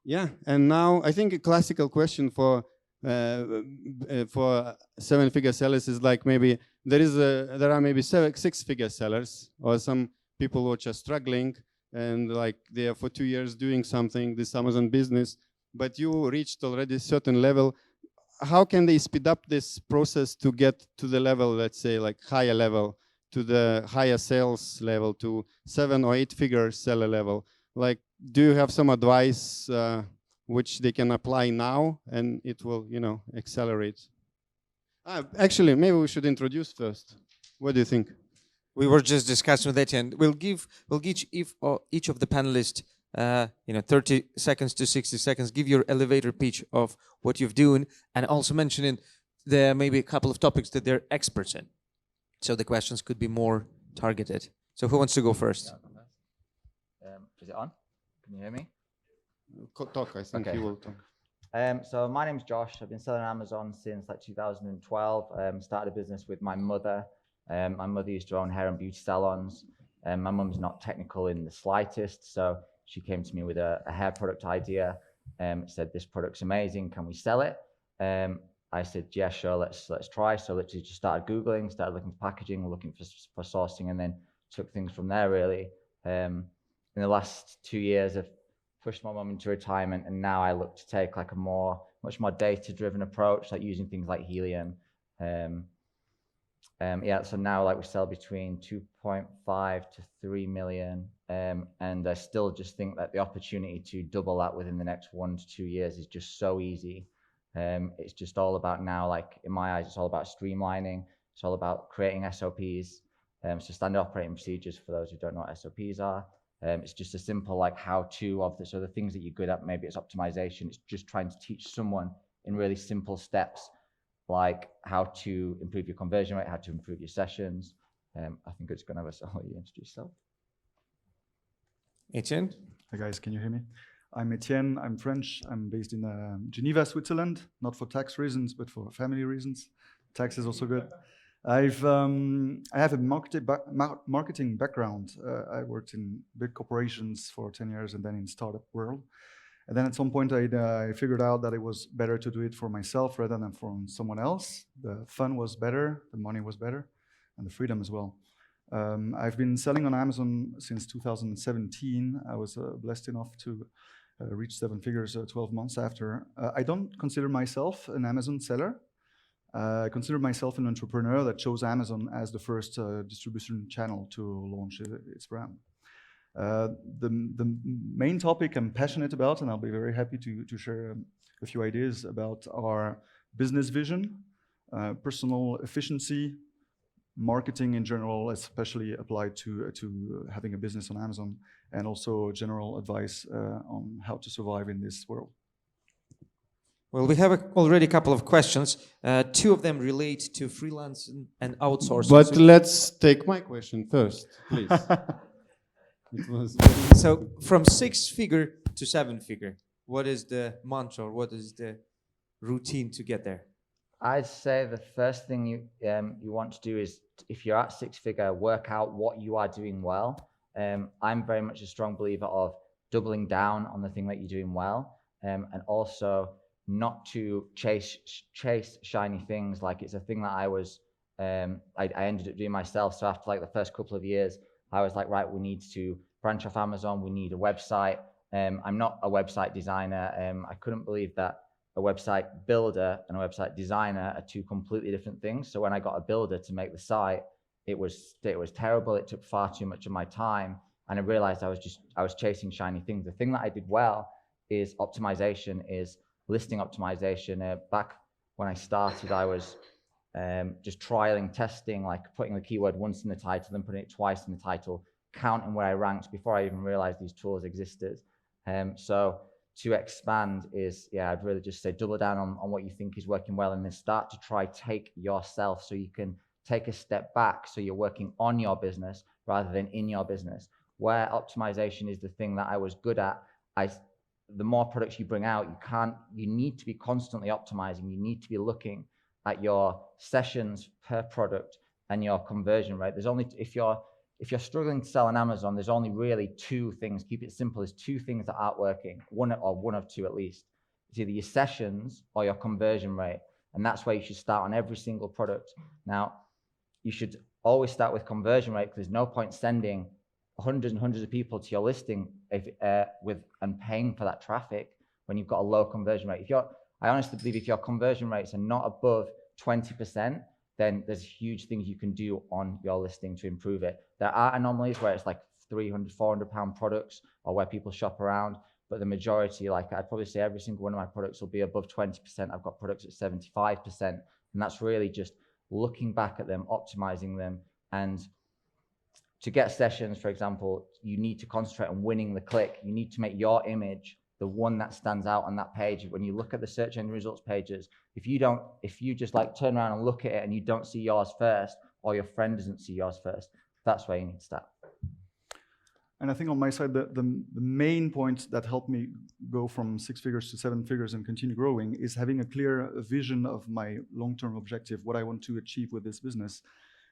Yeah, and now I think a classical question for 7-figure sellers is like maybe there are maybe 6-figure sellers or some people who are just struggling and like they are for 2 years doing something, this Amazon business, but you reached already a certain level. How can they speed up this process to get to the level, let's say like higher level, to the higher sales level, to 7 or 8-figure seller level? Like, do you have some advice which they can apply now and it will, accelerate? Actually, maybe we should introduce first. What do you think? We were just discussing with Etienne. We'll give each of the panelists 30 seconds to 60 seconds. Give your elevator pitch of what you've done, and also mentioning there maybe a couple of topics that they're experts in. So the questions could be more targeted. So who wants to go first? Is it on? Can you hear me? Talk, I think Okay. you will talk. So my name's Josh. I've been selling on Amazon since like 2012. Started a business with my mother. My mother used to own hair and beauty salons. My mum's not technical in the slightest, so she came to me with a hair product idea. Said, this product's amazing, can we sell it? I said, yeah, sure, let's try. So literally just started Googling, started looking for packaging, looking for sourcing, and then took things from there really. In the last 2 years, I've pushed my mum into retirement, and now I look to take like a much more data-driven approach, like using things like Helium. Yeah, so now like we sell between 2.5 to 3 million, and I still just think that the opportunity to double that within the next 1 to 2 years is just so easy. It's just all about now, like in my eyes, it's all about streamlining. It's all about creating SOPs, so standard operating procedures for those who don't know what SOPs are. It's just a simple like how-to of the things that you're good at. Maybe it's optimization. It's just trying to teach someone in really simple steps, like how to improve your conversion rate, how to improve your sessions. I think it's going to have a solid introduce yourself. Etienne? Hi guys, can you hear me? I'm Etienne, I'm French. I'm based in Geneva, Switzerland, not for tax reasons, but for family reasons. Tax is also good. I have a marketing background. I worked in big corporations for 10 years and then in startup world. And then at some point I figured out that it was better to do it for myself rather than for someone else. The fun was better, the money was better, and the freedom as well. I've been selling on Amazon since 2017. I was blessed enough to reach 7 figures 12 months after. I don't consider myself an Amazon seller. I consider myself an entrepreneur that chose Amazon as the first distribution channel to launch its brand. The main topic I'm passionate about, and I'll be very happy to share a few ideas about, our business vision, personal efficiency, marketing in general, especially applied to having a business on Amazon, and also general advice on how to survive in this world. Well, we have already a couple of questions. 2 of them relate to freelance and outsourcing. But let's take my question first, please. So from 6-figure to 7-figure, what is the mantra or what is the routine to get there? I'd say the first thing you want to do is, if you're at 6-figure, work out what you are doing well. I'm very much a strong believer of doubling down on the thing that you're doing well, and also not to chase shiny things. Like, it's a thing that I ended up doing myself. So after like the first couple of years, I was like, right, we need to branch off Amazon. We need a website. I'm not a website designer. I couldn't believe that a website builder and a website designer are 2 completely different things. So when I got a builder to make the site, it was terrible. It took far too much of my time, and I realized I was chasing shiny things. The thing that I did well is optimization, is listing optimization. Back when I started, I was just trialing, testing, like putting the keyword once in the title, then putting it twice in the title, counting where I ranked before I even realized these tools existed. So to expand is, yeah, I'd really just say double down on what you think is working well, and then start to try take yourself, so you can take a step back, so you're working on your business rather than in your business. Where optimization is the thing that I was good at, the more products you bring out, you need to be constantly optimizing. You need to be looking at your sessions per product and your conversion rate. If you're if you're struggling to sell on Amazon, there's only really two things. Keep it simple. There's two things that aren't working. One of two at least. It's either your sessions or your conversion rate, and that's where you should start on every single product. Now, you should always start with conversion rate, because there's no point sending hundreds and hundreds of people to your listing and paying for that traffic when you've got a low conversion rate. I honestly believe if your conversion rates are not above 20%, then there's huge things you can do on your listing to improve it. There are anomalies where it's like 300, 400 pound products, or where people shop around, but the majority, like I'd probably say every single one of my products will be above 20%. I've got products at 75%, and that's really just looking back at them, optimizing them. And to get sessions, for example, you need to concentrate on winning the click. You need to make your image the one that stands out on that page. When you look at the search engine results pages, if you just like turn around and look at it and you don't see yours first, or your friend doesn't see yours first, that's where you need to start. And I think on my side, the main point that helped me go from 6 figures to 7 figures and continue growing is having a clear vision of my long-term objective, what I want to achieve with this business.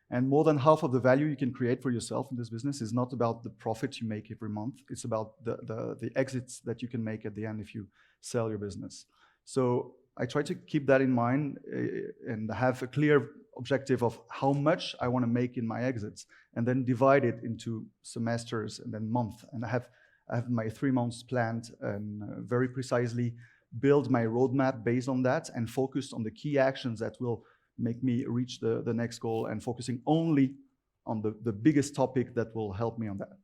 And more than half of the value you can create for yourself in this business is not about the profit you make every month. It's about the exits that you can make at the end if you sell your business. So I try to keep that in mind and have a clear objective of how much I want to make in my exits, and then divide it into semesters and then months. And I have my 3 months planned, and very precisely build my roadmap based on that, and focus on the key actions that will make me reach the next goal, and focusing only on the biggest topic that will help me on that.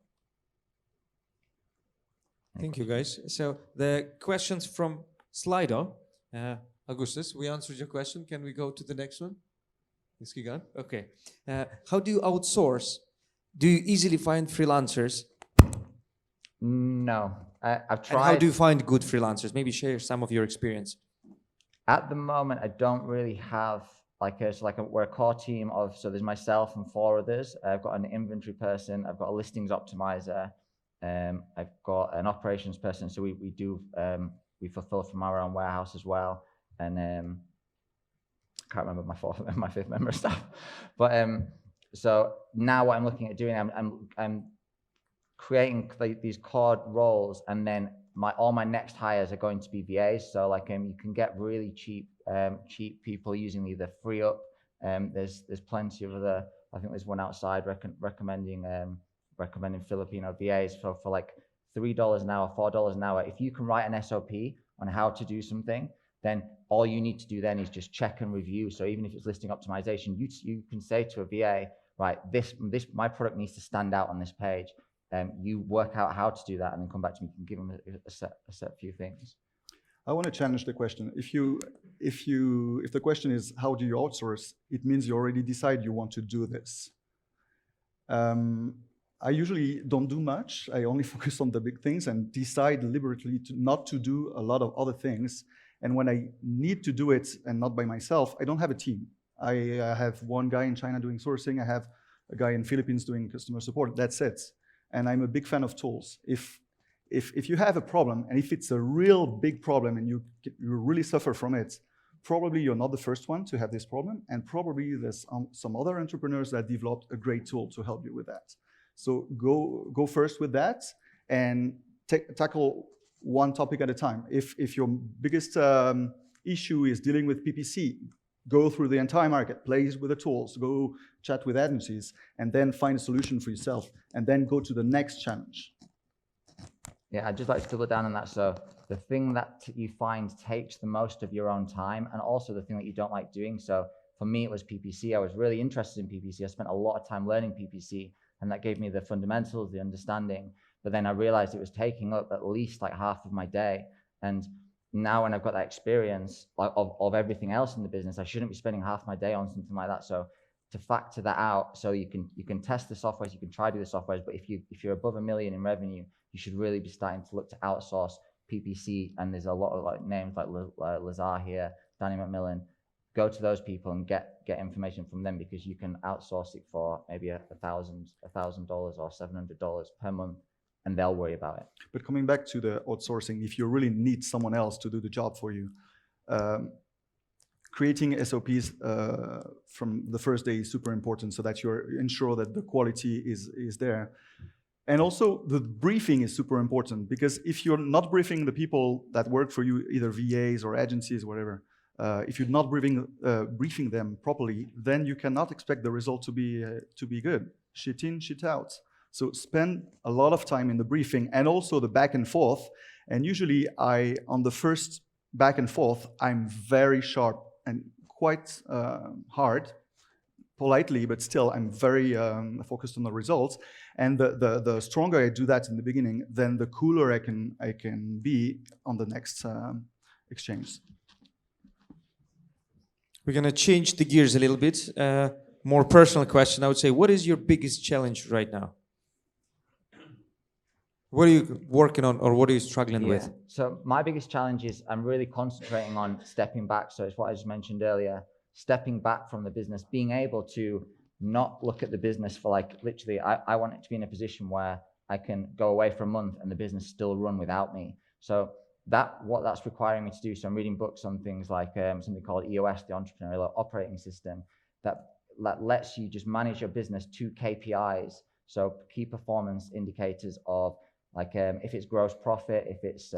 Thank you, guys. So the questions from Slido. Augustus, we answered your question. Can we go to the next one? Is he gone? Okay. How do you outsource? Do you easily find freelancers? No, I've tried. And how do you find good freelancers? Maybe share some of your experience. At the moment, I don't really have we're a core team of, so there's myself and 4 others. I've got an inventory person, I've got a listings optimizer, I've got an operations person. So we fulfill from our own warehouse as well. And I can't remember my 5th member of staff. But so now what I'm looking at doing, I'm creating these core roles, and then all my next hires are going to be VAs. So you can get really cheap people using either FreeUp. There's plenty of other. I think there's one outside recommending Filipino VAs for like $3 an hour, $4 an hour. If you can write an SOP on how to do something, then all you need to do then is just check and review. So even if it's listing optimization, you can say to a VA, right, this my product needs to stand out on this page. You work out how to do that, and then come back to me. You can give them a set few things. I want to challenge the question. If the question is how do you outsource, it means you already decide you want to do this. I usually don't do much. I only focus on the big things and decide deliberately not to do a lot of other things. And when I need to do it, and not by myself, I don't have a team. I have one guy in China doing sourcing. I have a guy in Philippines doing customer support. That's it. And I'm a big fan of tools. If you have a problem, and if it's a real big problem and you really suffer from it, probably you're not the first one to have this problem, and probably there's some other entrepreneurs that developed a great tool to help you with that. So go first with that, and tackle one topic at a time. If your biggest issue is dealing with PPC, go through the entire market, play with the tools, go chat with agencies, and then find a solution for yourself, and then go to the next challenge. Yeah, I'd just like to double down on that. So the thing that you find takes the most of your own time, and also the thing that you don't like doing. So for me, it was PPC. I was really interested in PPC. I spent a lot of time learning PPC, and that gave me the fundamentals, the understanding. But then I realized it was taking up at least like half of my day. And now when I've got that experience of everything else in the business, I shouldn't be spending half my day on something like that. So to factor that out, so you can test the softwares, you can try to do the softwares, but if you're above $1 million in revenue, you should really be starting to look to outsource PPC. And there's a lot of names like Lazar here, Danny McMillan. Go to those people and get information from them, because you can outsource it for maybe $1,000 or $700 per month, and they'll worry about it. But coming back to the outsourcing, if you really need someone else to do the job for you, creating SOPs from the first day is super important so that you ensure that the quality is there. And also the briefing is super important, because if you're not briefing the people that work for you, either VAs or agencies, whatever, if you're not briefing them properly, then you cannot expect the result to be good. Shit in, shit out. So spend a lot of time in the briefing and also the back and forth. And usually on the first back and forth, I'm very sharp and quite hard, politely, but still I'm very focused on the results. And the stronger I do that in the beginning, then the cooler I can be on the next exchange. We're going to change the gears a little bit. More personal question, I would say, what is your biggest challenge right now? What are you working on, or what are you struggling with? So my biggest challenge is I'm really concentrating on stepping back. So it's what I just mentioned earlier, stepping back from the business, being able to not look at the business for like literally, I want it to be in a position where I can go away for a month and the business still run without me. So what that's requiring me to do. So I'm reading books on things like something called EOS, the Entrepreneurial Operating System, that lets you just manage your business to KPIs. So key performance indicators of like if it's gross profit, if it's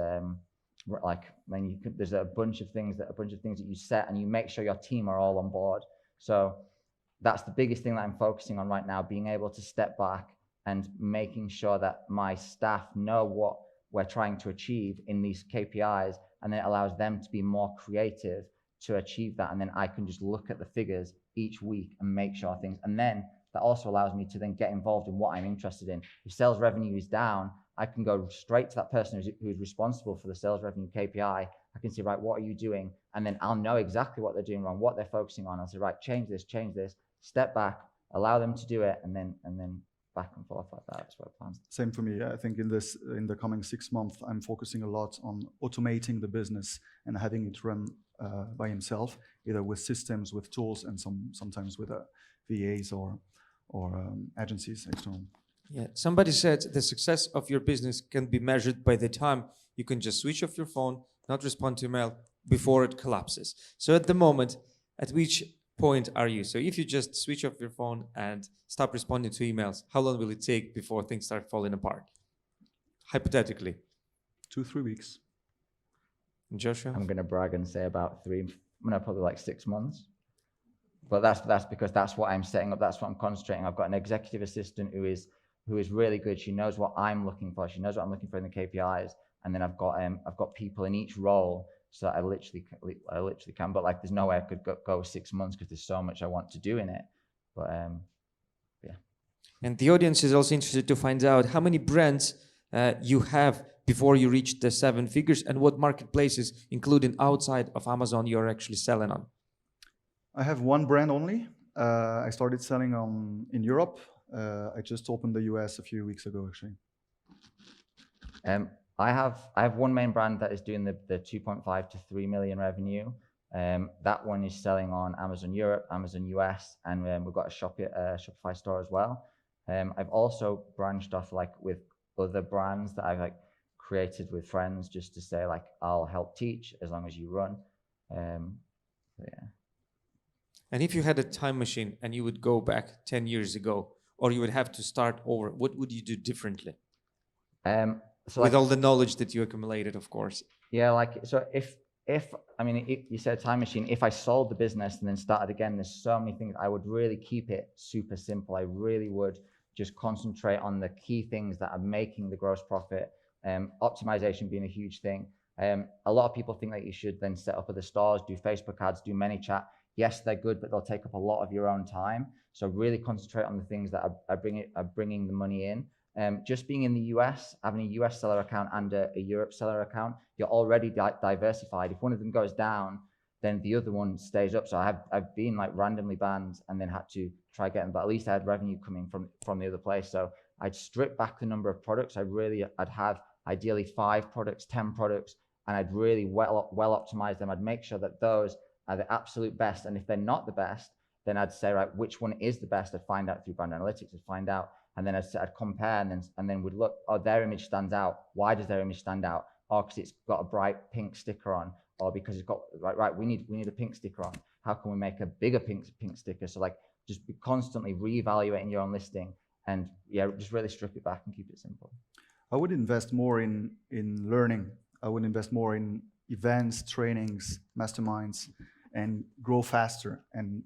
like when there's a bunch of things that you set, and you make sure your team are all on board. So that's the biggest thing that I'm focusing on right now, being able to step back and making sure that my staff know what we're trying to achieve in these KPIs, and then it allows them to be more creative to achieve that. And then I can just look at the figures each week and make sure things, and then that also allows me to then get involved in what I'm interested in. If sales revenue is down, I can go straight to that person who's responsible for the sales revenue KPI. I can say, right, what are you doing? And then I'll know exactly what they're doing wrong, what they're focusing on. I'll say, right, change this, step back, allow them to do it, and then back and forth like that. That's what I plan. Same for me. I think in the coming 6 months, I'm focusing a lot on automating the business and having it run by himself, either with systems, with tools, and sometimes with VAs or agencies external. Yeah, somebody said the success of your business can be measured by the time you can just switch off your phone, not respond to email before it collapses. So at the moment, at which point are you? So if you just switch off your phone and stop responding to emails, how long will it take before things start falling apart? Hypothetically. 2-3 weeks. Joshua? I'm going to brag and say about probably like 6 months. But that's because that's what I'm setting up. That's what I'm concentrating. I've got an executive assistant who is really good. She knows what I'm looking for. She knows what I'm looking for in the KPIs. And then I've got people in each role, so that I literally can. But like, there's no way I could go 6 months because there's so much I want to do in it. But yeah. And the audience is also interested to find out how many brands you have before you reach the 7 figures, and what marketplaces, including outside of Amazon, you're actually selling on. I have one brand only. I started selling in Europe. I just opened the US a few weeks ago, actually. I have one main brand that is doing the 2.5 to 3 million revenue. That one is selling on Amazon Europe, Amazon US, and we've got a Shopify store as well. I've also branched off like with other brands that I've like created with friends, just to say like, I'll help teach as long as you run. Yeah. And if you had a time machine and you would go back 10 years ago, or you would have to start over, what would you do differently? So with all the knowledge that you accumulated, of course. Yeah, like, so if you said time machine, if I sold the business and then started again, there's so many things. I would really keep it super simple. I really would just concentrate on the key things that are making the gross profit. Optimization being a huge thing. A lot of people think that you should then set up other stores, do Facebook ads, do ManyChat. Yes, they're good, but they'll take up a lot of your own time. So really concentrate on the things that are bringing the money in. Just being in the US, having a US seller account and a Europe seller account, you're already diversified. If one of them goes down, then the other one stays up. So I've been like randomly banned and then had to try getting, but at least I had revenue coming from the other place. So I'd strip back the number of products. I'd have ideally 5 products, 10 products, and I'd really well optimize them. I'd make sure that those are the absolute best. And if they're not the best, then I'd say, right, which one is the best? I'd find out through brand analytics, I'd find out. And then I'd compare and then would look, oh, their image stands out. Why does their image stand out? or because it's got a bright pink sticker on, or because it's got right. We need a pink sticker on. How can we make a bigger pink sticker? So like just be constantly reevaluating your own listing, and yeah, just really strip it back and keep it simple. I would invest more in learning. I would invest more in events, trainings, masterminds, and grow faster and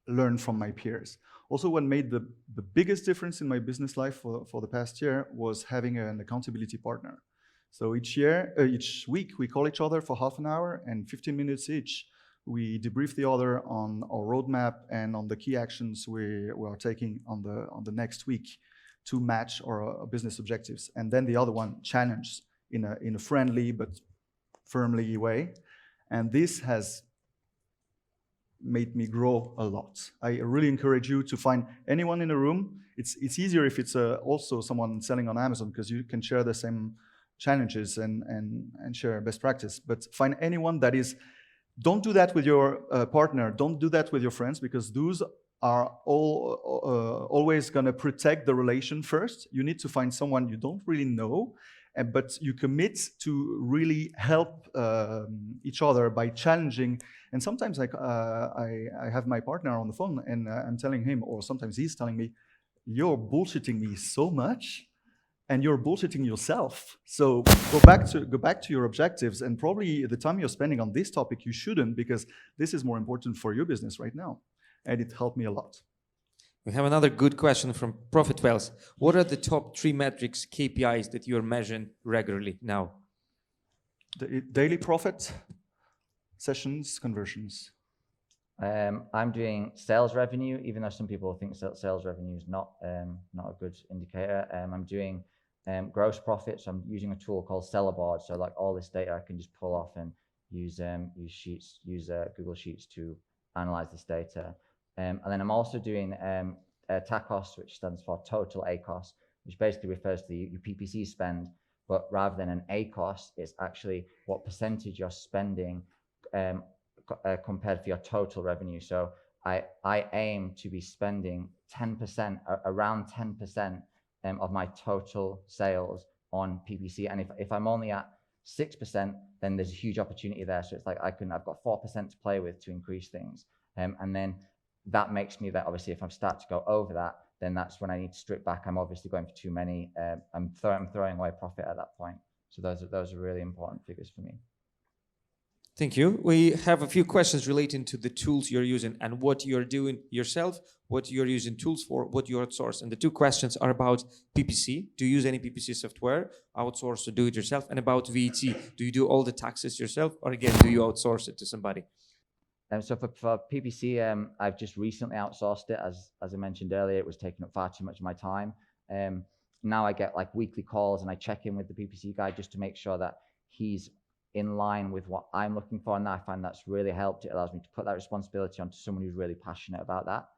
learn from my peers. Also, what made the biggest difference in my business life for the past year was having an accountability partner. So each week, we call each other for half an hour and 15 minutes each. We debrief the other on our roadmap and on the key actions we are taking on the next week to match our business objectives. And then the other one challenges in a friendly but firmly way. And this has made me grow a lot. I really encourage you to find anyone in a room. It's easier if it's also someone selling on Amazon, because you can share the same challenges and share best practice. But find anyone that is, don't do that with your partner, don't do that with your friends, because those are always gonna protect the relation first. You need to find someone you don't really know, but you commit to really help each other by challenging. And sometimes I have my partner on the phone and I'm telling him, or sometimes he's telling me, you're bullshitting me so much and you're bullshitting yourself. So go back to your objectives, and probably the time you're spending on this topic, you shouldn't, because this is more important for your business right now. And it helped me a lot. We have another good question from Profit Wells. What are the top 3 metrics, KPIs, that you're measuring regularly now? The daily profit, sessions, conversions. I'm doing sales revenue, even though some people think sales revenue is not a good indicator. I'm doing gross profit, so I'm using a tool called Sellerboard. So like all this data I can just pull off and use Sheets, use Google Sheets to analyze this data. And then I'm also doing TACOS, which stands for Total ACOS, which basically refers to your PPC spend, but rather than an ACOS, it's actually what percentage you're spending compared to your total revenue. So I aim to be spending 10%, around 10% of my total sales on PPC. And if I'm only at 6%, then there's a huge opportunity there. So it's like I've got 4% to play with to increase things. And then that makes me that obviously if I start to go over that, then that's when I need to strip back. I'm obviously going for too many. I'm throwing away profit at that point. So those are really important figures for me. Thank you. We have a few questions relating to the tools you're using and what you're doing yourself, what you're using tools for, what you outsource. And the 2 questions are about PPC. Do you use any PPC software, outsource or do it yourself? And about VAT. Do you do all the taxes yourself, or again, do you outsource it to somebody? So for PPC, I've just recently outsourced it. As I mentioned earlier, it was taking up far too much of my time. Now I get like weekly calls and I check in with the PPC guy just to make sure that he's in line with what I'm looking for. And I find that's really helped. It allows me to put that responsibility onto someone who's really passionate about that.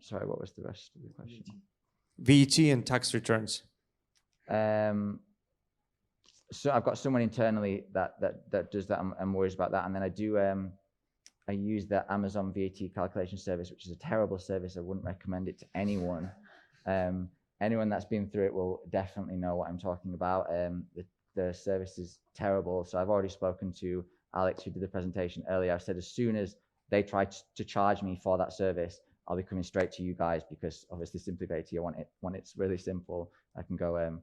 Sorry, what was the rest of the question? VAT and tax returns. So I've got someone internally that does that. I'm worried about that. And then I use the Amazon VAT calculation service, which is a terrible service. I wouldn't recommend it to anyone. Anyone that's been through it will definitely know what I'm talking about. The service is terrible. So I've already spoken to Alex, who did the presentation earlier. I said as soon as they try to charge me for that service, I'll be coming straight to you guys, because obviously Simply VAT, when it's really simple, I can go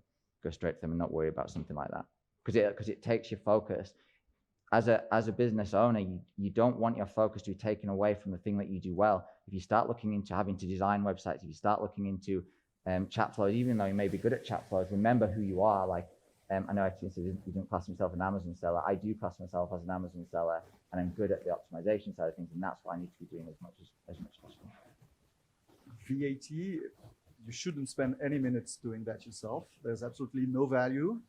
straight to them and not worry about something like that. Because it takes your focus. As a business owner, you don't want your focus to be taken away from the thing that you do well. If you start looking into having to design websites, if you start looking into chat flows, even though you may be good at chat flows, remember who you are. Like I know actually you didn't class myself an Amazon seller. I do class myself as an Amazon seller, and I'm good at the optimization side of things, and that's what I need to be doing as much as possible. VAT, you shouldn't spend any minutes doing that yourself. There's absolutely no value.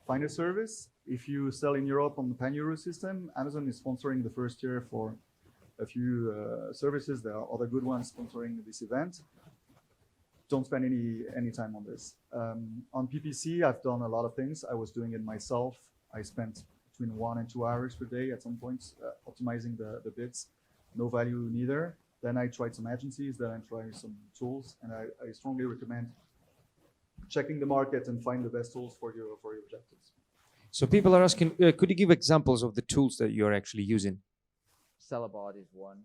Find a service. If you sell in Europe on the pan-Euro system, Amazon is sponsoring the first year for a few services. There are other good ones sponsoring this event. Don't spend any time on this. On PPC, I've done a lot of things. I was doing it myself. I spent between 1 and 2 hours per day at some points optimizing the bids. No value neither. Then I tried some agencies, then I tried some tools, and I strongly recommend checking the market and find the best tools for your objectives. So people are asking, could you give examples of the tools that you're actually using? Sellerboard is one.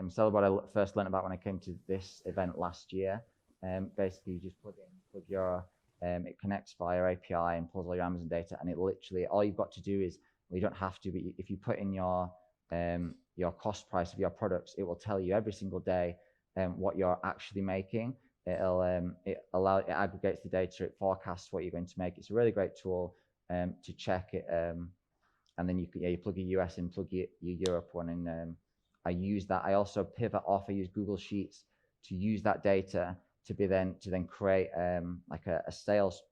Sellerboard I first learned about when I came to this event last year. Basically, you just plug your, it connects via API and pulls all your Amazon data, and it literally, all you've got to do is, well, you don't have to, but if you put in your cost price of your products, it will tell you every single day what you're actually making. It aggregates the data, it forecasts what you're going to make. It's a really great tool to check it. And then you plug your US in, plug your Europe one in. I use that. I also pivot off. I use Google Sheets to use that data to then create like a sales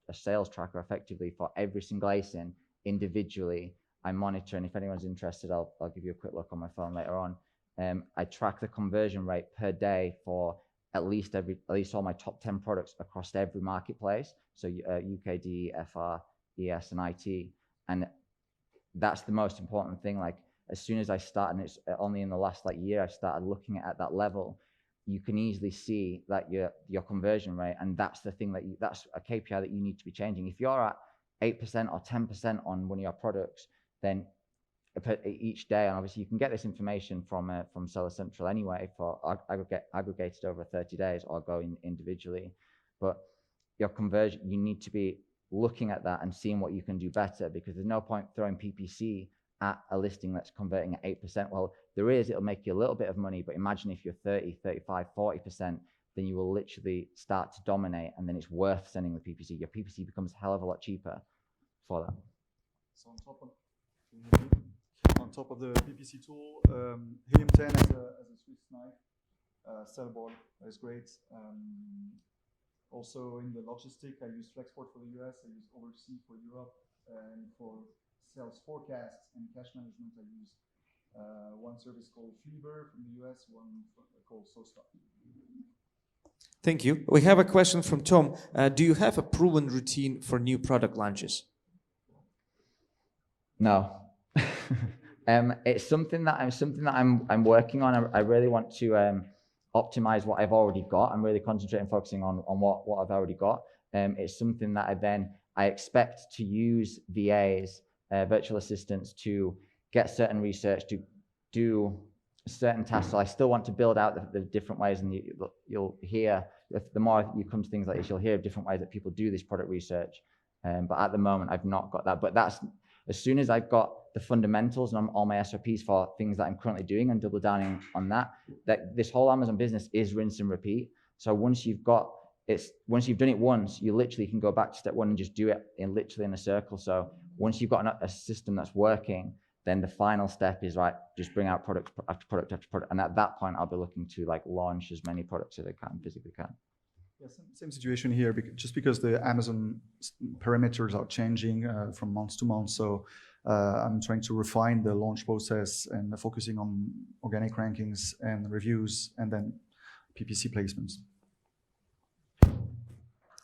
tracker effectively for every single ASIN individually. I monitor, and if anyone's interested, I'll give you a quick look on my phone later on. I track the conversion rate per day for at least all my top 10 products across every marketplace. So UKD, FR, ES, and IT, and that's the most important thing. Like as soon as I start, and it's only in the last year I started looking at that level, you can easily see that your conversion rate, and that's the thing that's a KPI that you need to be changing. If you're at 8% or 10% on one of your products, then each day, and obviously you can get this information from Seller Central anyway for aggregated over 30 days or going individually, but your conversion, you need to be looking at that and seeing what you can do better, because there's no point throwing PPC at a listing that's converting at 8%. Well, there is, it'll make you a little bit of money, but imagine if you're 30, 35, 40%, then you will literally start to dominate, and then it's worth sending the PPC. Your PPC becomes a hell of a lot cheaper for that. So on top of the PPC tool, ETIENNE as a Swiss knife, Sellboard is great. Also in the logistic, I use Flexport for the US, I use Oversee for Europe, and for sales forecasts and cash management, I use one service called Fever from the US, one called SoStar. Thank you. We have a question from Tom. Do you have a proven routine for new product launches? No. It's something that I'm working on. I really want to optimize what I've already got. I'm really concentrating, focusing on what I've already got. It's something that I expect to use VAs, virtual assistants, to get certain research, to do certain tasks. So I still want to build out the different ways, and you'll hear, the more you come to things like this, you'll hear different ways that people do this product research. But at the moment, I've not got that. But that's, as soon as I've got the fundamentals and all my SOPs for things that I'm currently doing and double downing on that this whole Amazon business is rinse and repeat. So once you've done it once, you literally can go back to step one and just do it literally in a circle. So once you've got a system that's working, then the final step is, right, just bring out product after product after product. And at that point, I'll be looking to launch as many products as I physically can. Yeah, same situation here, just because the Amazon parameters are changing from month to month. So I'm trying to refine the launch process and focusing on organic rankings and reviews, and then PPC placements.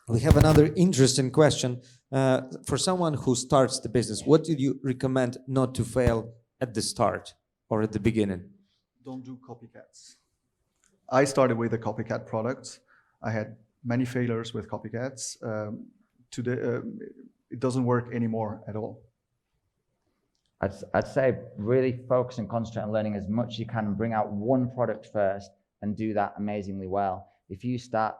We have another interesting question. For someone who starts the business, what do you recommend not to fail at the start or at the beginning? Don't do copycats. I started with a copycat product. I had many failures with copycats. Today, it doesn't work anymore at all. I'd say really focus and concentrate on learning as much as you can, and bring out one product first and do that amazingly well. If you start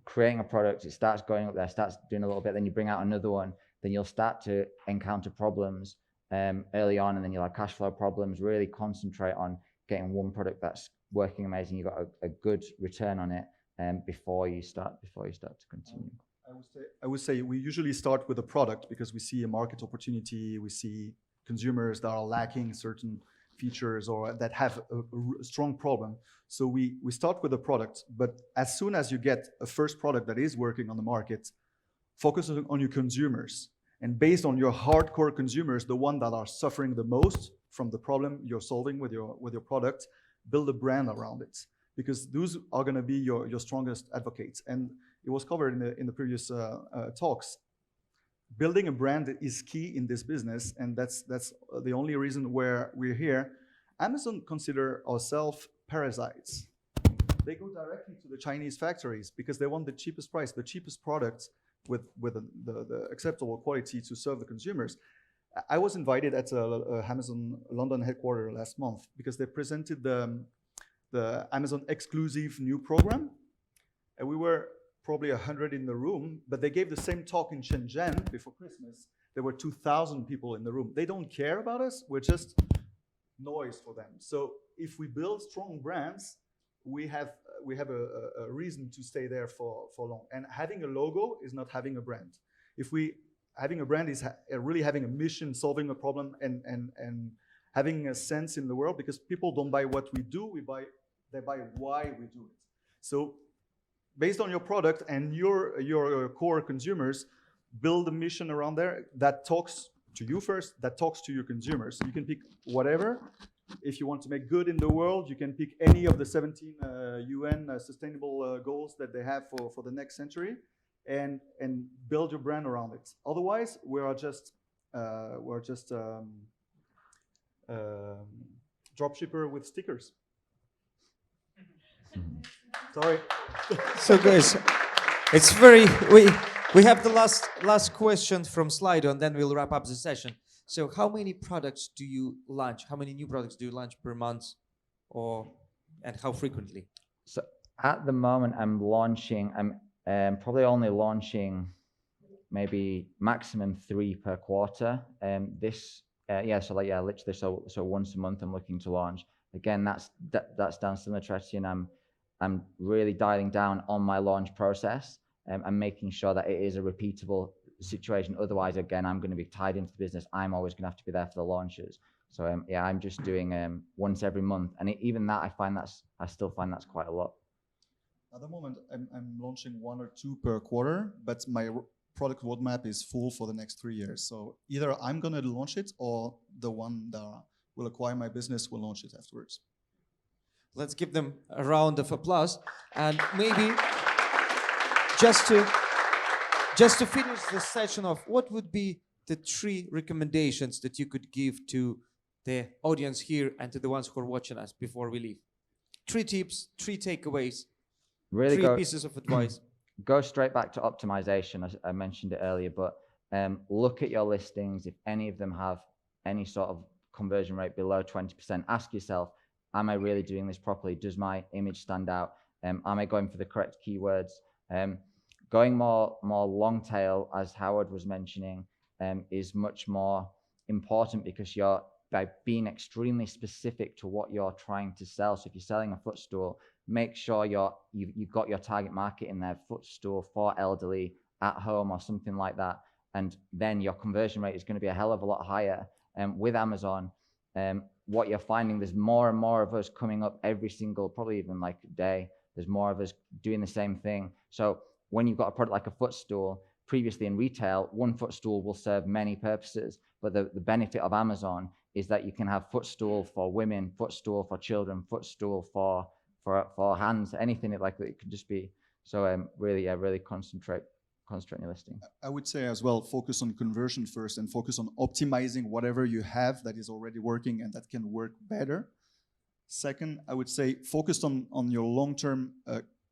creating a product, it starts going up there, starts doing a little bit, then you bring out another one, then you'll start to encounter problems early on, and then you'll have cash flow problems. Really concentrate on getting one product that's working amazing. You've got a good return on it before you start to continue. I would say we usually start with a product because we see a market opportunity, we see consumers that are lacking certain features or that have a strong problem. So we start with a product, but as soon as you get a first product that is working on the market, focus on your consumers. And based on your hardcore consumers, the one that are suffering the most from the problem you're solving with your product, build a brand around it, because those are going to be your strongest advocates. And it was covered in the previous talks. Building a brand is key in this business, and that's the only reason where we're here. Amazon consider ourselves parasites. They go directly to the Chinese factories because they want the cheapest price, the cheapest products with the acceptable quality to serve the consumers. I was invited at Amazon London headquarters last month because they presented the Amazon exclusive new program, and we were probably 100 in the room, but they gave the same talk in Shenzhen before Christmas. There were 2,000 people in the room. They don't care about us. We're just noise for them. So if we build strong brands, we have a reason to stay there for long. And having a logo is not having a brand. Having a brand is really having a mission, solving a problem, and having a sense in the world, because people don't buy what we do, they buy why we do it. So based on your product and your core consumers, build a mission around there that talks to you first, that talks to your consumers. You can pick whatever. If you want to make good in the world, you can pick any of the 17 UN sustainable goals that they have for the next century, and build your brand around it. Otherwise, we're just dropshipper with stickers. Sorry. So guys, it's we have the last question from Slido, and then we'll wrap up the session. So how many products do you launch? How many new products do you launch per month, and how frequently? So at the moment, I'm probably only launching maybe maximum 3 per quarter. Literally, so once a month I'm looking to launch. Again, that's down similar to Etienne. I'm really dialing down on my launch process and making sure that it is a repeatable situation. Otherwise, again, I'm going to be tied into the business. I'm always going to have to be there for the launches. So I'm just doing once every month, and even that I still find that's quite a lot. At the moment, I'm launching 1 or 2 per quarter, but my product roadmap is full for the next 3 years. So either I'm going to launch it, or the one that will acquire my business will launch it afterwards. Let's give them a round of applause, and maybe just to finish the session off, what would be the 3 recommendations that you could give to the audience here and to the ones who are watching us before we leave? 3 tips, 3 takeaways, Really 3 pieces of advice. Go straight back to optimization. I mentioned it earlier, but look at your listings. If any of them have any sort of conversion rate below 20%, ask yourself, am I really doing this properly? Does my image stand out? Am I going for the correct keywords? Going more long tail, as Howard was mentioning, is much more important, because by being extremely specific to what you're trying to sell. So if you're selling a footstool, make sure you've got your target market in there, footstool for elderly at home or something like that. And then your conversion rate is going to be a hell of a lot higher. With Amazon, what you're finding, there's more and more of us coming up every single, probably even like day, there's more of us doing the same thing. So when you've got a product like a footstool, previously in retail, one footstool will serve many purposes. But the benefit of Amazon is that you can have footstool for women, footstool for children, footstool for hands, anything like that. It could just be. So really concentrate on your listing. I would say as well, focus on conversion first, and focus on optimizing whatever you have that is already working and that can work better. Second, I would say focus on your long-term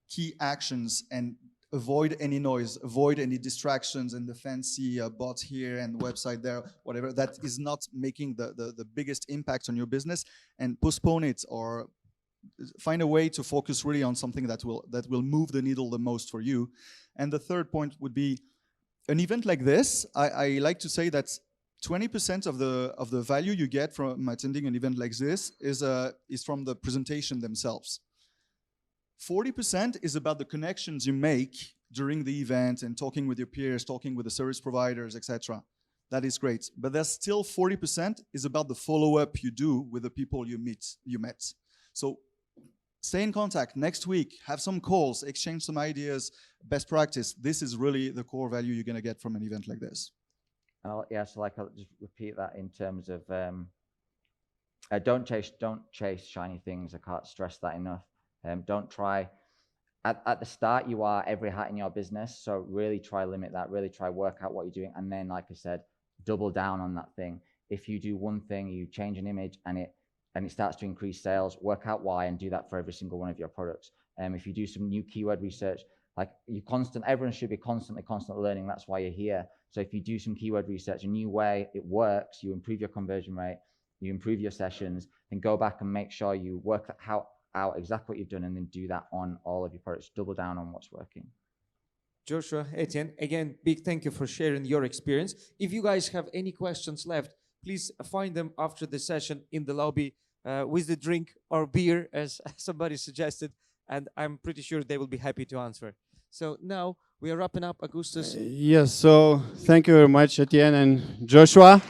key actions, and avoid any noise, avoid any distractions and the fancy bot here and website there, whatever that is not making the biggest impact on your business, and postpone it, or find a way to focus really on something that will move the needle the most for you. And the third point would be an event like this. I like to say that 20% of the value you get from attending an event like this is from the presentation themselves. 40% is about the connections you make during the event and talking with your peers, talking with the service providers, etc. That is great. But there's still 40% is about the follow-up you do with the people you met. So stay in contact next week, have some calls, exchange some ideas, best practice. This is really the core value you're going to get from an event like this. So I'll just repeat that in terms of don't chase shiny things. I can't stress that enough. Don't try. At the start, you are every hat in your business. So really try limit that. Really try work out what you're doing, and then, like I said, double down on that thing. If you do one thing, you change an image, and it starts to increase sales, work out why, and do that for every single one of your products. If you do some new keyword research, Like everyone should be constantly learning. That's why you're here. So if you do some keyword research, a new way it works, you improve your conversion rate, you improve your sessions, then go back and make sure you work out exactly what you've done and then do that on all of your products. Double down on what's working. Joshua, Etienne, again, big thank you for sharing your experience. If you guys have any questions left, please find them after the session in the lobby with the drink or beer, as somebody suggested, and I'm pretty sure they will be happy to answer. So now we are wrapping up, Augustus. Yes, so thank you very much, Etienne and Joshua.